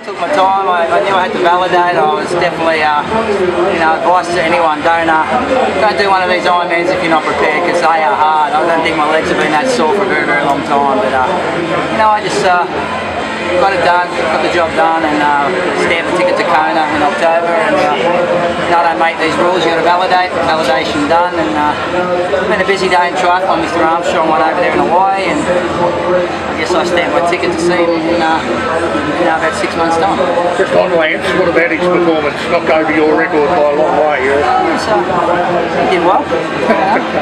Took my time. I knew I had to validate. I was definitely, advice to anyone: don't do one of these Ironmans if you're not prepared, because they are hard. I don't think my legs have been that sore for a very, very long time. But I just got it done, got the job done, and stamped the ticket to Kona in October. And I don't make these rules. You got to validate. Validation done. And it's been a busy day in triathlon. Mr. Armstrong went over there in Hawaii, and I guess I stamped my ticket to see him in about 6 months' time. Just on Lance, what about his performance? Knocked over your record by a long way. He did well.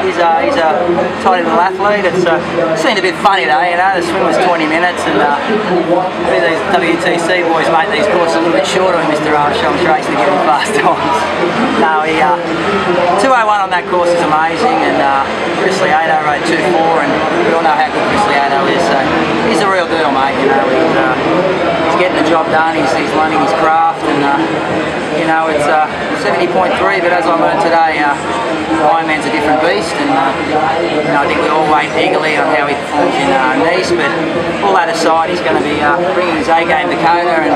He's a tidy little athlete. It seemed a bit funny though. The swim was 20 minutes, and these WTC boys make these courses a little bit shorter, and Mr. Armstrong's racing to get him fast times. No, 2:01 on that course is amazing, and Chris Lieto rode 2:4, and we all know how good Chris Lieto is. So he's a real deal, mate. He's getting the job done. He's learning his craft, and it's 70.3. But as I learned today, Ironman's a different beast, and I think we all wait eagerly on how he performs in Nice. But all that aside, he's going to be bringing his A game to Kona, and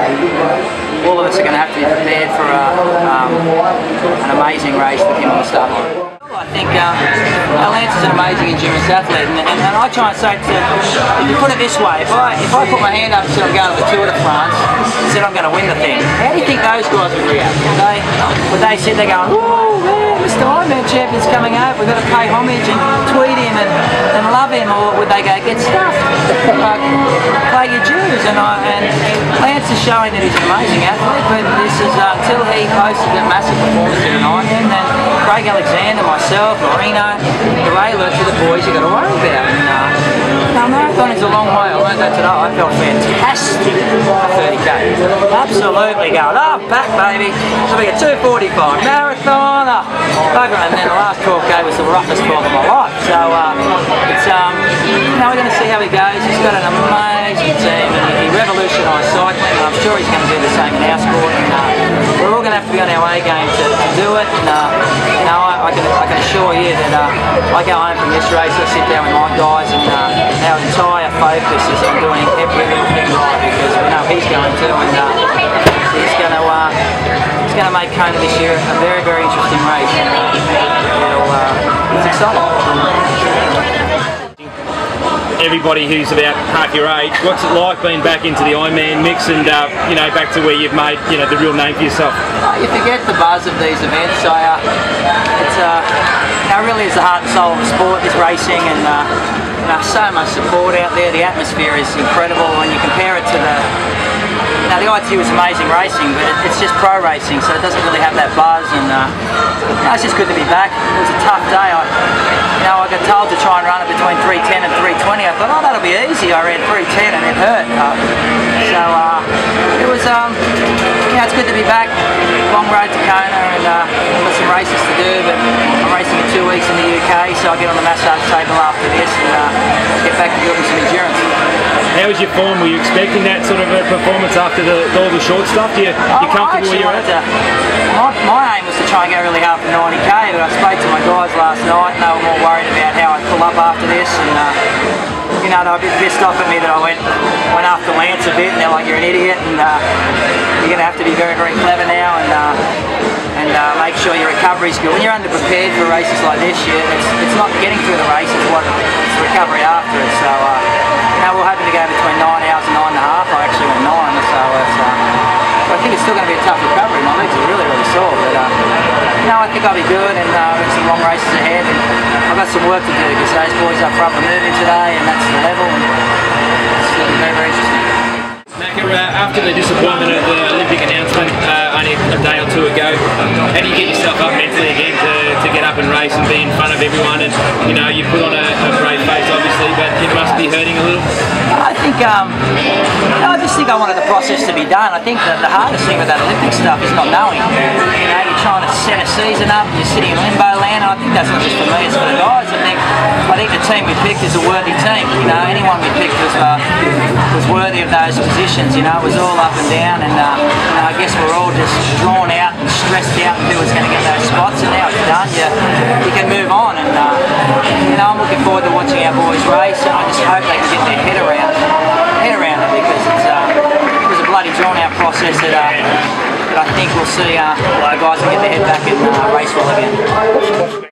all of us are going to have to be prepared for an amazing race with him on the start line. I think Lance is an amazing endurance athlete, and I try and say if you put it this way, if I put my hand up and said I'm going to the Tour de France and said I'm going to win the thing, how do you think those guys would react? Would they sit there going, "Oh man, Mr. Ironman champion's coming out, we've got to pay homage and tweet him and love him," or would they go, "Get stuffed, play your dues"? And Lance is showing that he's an amazing athlete, but this is until he posted a massive performance in an Ironman, then Craig Alexander, myself, Marino, the Rayler, to the boys you got to worry about. Marathon is a long way. I learned that today. I felt fantastic for 30k. Absolutely going, back baby. So we get 2:45 marathon. And then the last 12k was the roughest 12 of my life. So we're going to see how he goes. He's got an amazing team, and he revolutionised cycling, and I'm sure he's going to do the same in our sport. And we're all going to have to be on our A game to do it. And I can assure you that I go home from this race, I sit down with my guys, and our entire focus is on doing every little thing right, because we know he's going to, and he's going to make Kona this year a very, very interesting race. It's exciting. Everybody who's about half your age, what's it like being back into the Ironman mix and back to where you've made the real name for yourself? You forget the buzz of these events. It really is the heart and soul of the sport, this racing, and so much support out there. The atmosphere is incredible when you compare it to the ITU is amazing racing, but it's just pro racing, so it doesn't really have that buzz, and it's just good to be back. It was a tough day. I got told to try and run it between 3:10 and 3:20. I thought, that'll be easy. I ran 3:10 and it hurt. It was, it's good to be back. Long road to Kona, and I've got some races to do, but I'm racing in 2 weeks in the UK, so I'll get on the massage table after this and get back to building some endurance. How was your form? Were you expecting that sort of a performance after all the short stuff? You're comfortable where you're at? My aim was to try and go really hard for 90k, but I spoke to my guys last night, and they were more worried about how I'd pull up after this, and they were a bit pissed off at me that I went after Lance a bit, and they're like, "You're an idiot, and you're going to have to be very, very clever now, and make sure your recovery's good." When you're underprepared for races like this, it's not getting through the race, it's the recovery after it. So we're hoping to go between 9 hours and 9.5. I actually went 9, so I think it's still going to be a tough recovery. My legs are really, really sore, but I think I'll be good, and I've got some long races ahead, and I've got some work to do, because those boys up front were moving today, and that's the level, and it's going to be very, very interesting. Macca, after the disappointment of the Olympic announcement only a day or two ago, how do you get yourself up mentally again to get up and race and be in front of everyone? And you put on a brave face obviously, but it must be hurting a little. I just think I wanted the process to be done. I think that the hardest thing with that Olympic stuff is not knowing. You're trying to set a season up, you're sitting in limbo land, and I think that's not just for me, it's for the guys. I think the team we picked is a worthy team. Anyone we picked was worthy of those positions. It was all up and down, and I guess we're all just drawn out and stressed out and who was going to get those spots, and now it's done. You can move on, and I'm looking forward to watching our boys race, and I just hope they can get their head around it, because it was a bloody drawn out process that I think we'll see the guys will get their head back and race well again.